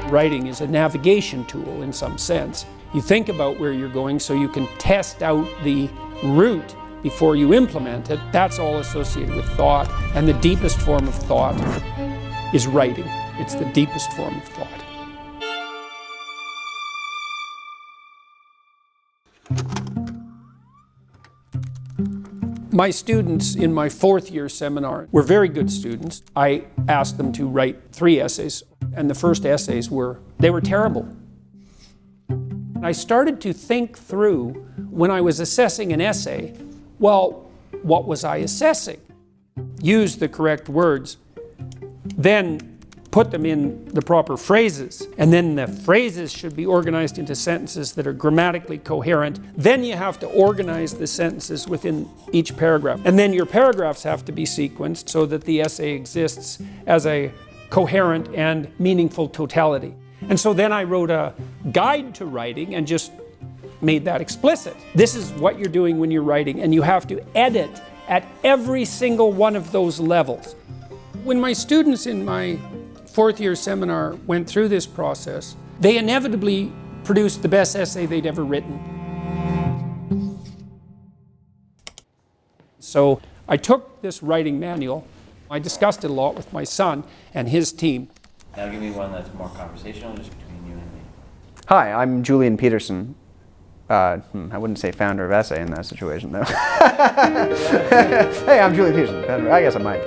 Writing is a navigation tool in some sense. You think about where you're going so you can test out the route before you implement it. That's all associated with thought, and the deepest form of thought is writing. It's the deepest form of thought. My students in my fourth year seminar were very good students. I asked them to write 3 essays, and the first essays were terrible. I started to think through, when I was assessing an essay, well, what was I assessing? Use the correct words, then put them in the proper phrases, and then the phrases should be organized into sentences that are grammatically coherent. Then you have to organize the sentences within each paragraph. And then your paragraphs have to be sequenced so that the essay exists as a coherent and meaningful totality. And so then I wrote a guide to writing and just made that explicit. This is what you're doing when you're writing, and you have to edit at every single one of those levels. When my students in my fourth year seminar went through this process, they inevitably produced the best essay they'd ever written. So I took this writing manual, I discussed it a lot with my son and his team. Now give me one that's more conversational, just between you and me. Hi, I'm Julian Peterson. I wouldn't say founder of Essay in that situation, though. Hey, I'm Julian Peterson, founder. I guess I might.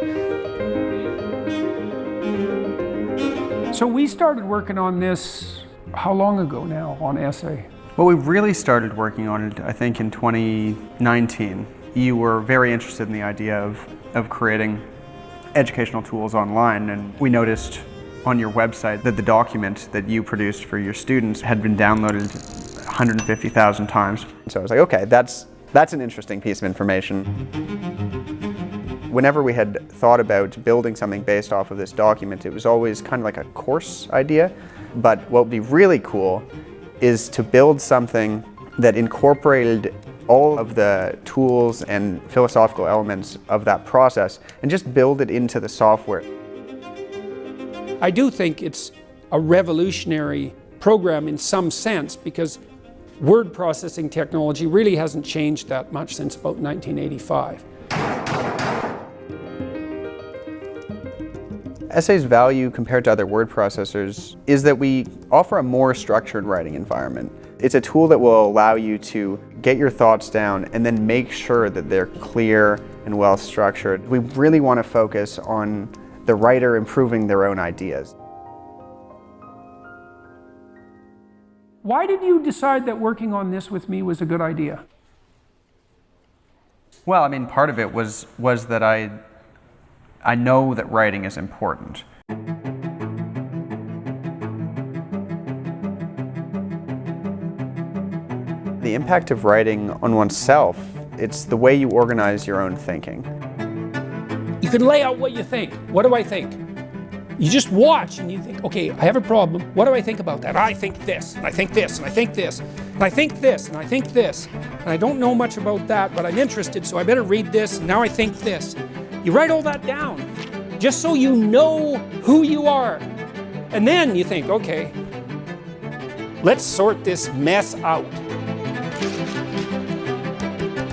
So we started working on this, how long ago now, on Essay? Well, we really started working on it, I think, in 2019. You were very interested in the idea of creating educational tools online, and we noticed on your website that the document that you produced for your students had been downloaded 150,000 times. So I was like, okay, that's an interesting piece of information. Whenever we had thought about building something based off of this document, it was always kind of like a course idea. But what would be really cool is to build something that incorporated all of the tools and philosophical elements of that process and just build it into the software. I do think it's a revolutionary program in some sense, because word processing technology really hasn't changed that much since about 1985. Essay's value compared to other word processors is that we offer a more structured writing environment. It's a tool that will allow you to get your thoughts down and then make sure that they're clear and well structured. We really want to focus on the writer improving their own ideas. Why did you decide that working on this with me was a good idea? Well, I mean, part of it was that I know that writing is important. The impact of writing on oneself, it's the way you organize your own thinking. You can lay out what you think. What do I think? You just watch and you think, okay, I have a problem. What do I think about that? I think this, and I think this, and I think this, and I think this, and I think this. And I don't know much about that, but I'm interested, so I better read this, and now I think this. You write all that down, just so you know who you are. And then you think, okay, let's sort this mess out.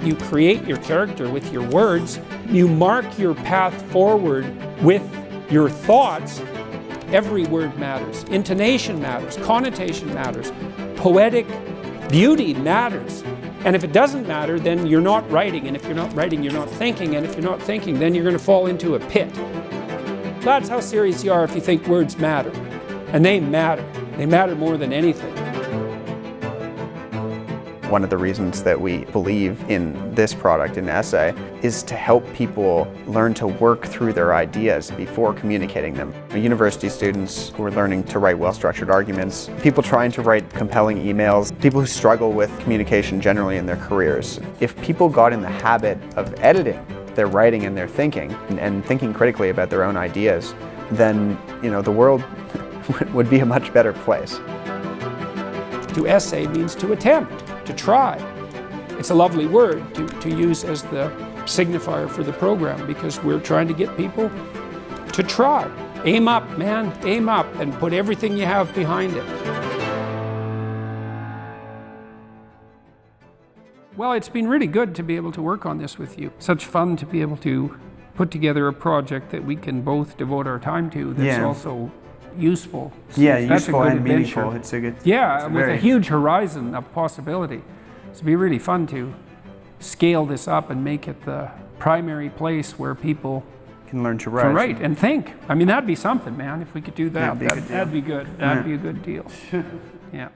You create your character with your words. You mark your path forward with your thoughts. Every word matters. Intonation matters. Connotation matters. Poetic beauty matters. And if it doesn't matter, then you're not writing. And if you're not writing, you're not thinking. And if you're not thinking, then you're going to fall into a pit. That's how serious you are if you think words matter. And they matter. They matter more than anything. One of the reasons that we believe in this product, in Essay, is to help people learn to work through their ideas before communicating them. University students who are learning to write well-structured arguments, people trying to write compelling emails, people who struggle with communication generally in their careers. If people got in the habit of editing their writing and their thinking, and thinking critically about their own ideas, then the world would be a much better place. To essay means to attempt, to try. It's a lovely word to use as the signifier for the program, because we're trying to get people to try. Aim up, man, aim up, and put everything you have behind it. Well, it's been really good to be able to work on this with you. Such fun to be able to put together a project that we can both devote our time to that's also useful. Yeah, That's useful a good and adventure. meaningful. It's a good. Yeah, it's with a huge horizon of possibility. It'd be really fun to scale this up and make it the primary place where people can learn to to write. write and think. I mean, that'd be something, man, if we could do that. That'd be a good deal. That'd be good. That'd be a good deal. Yeah.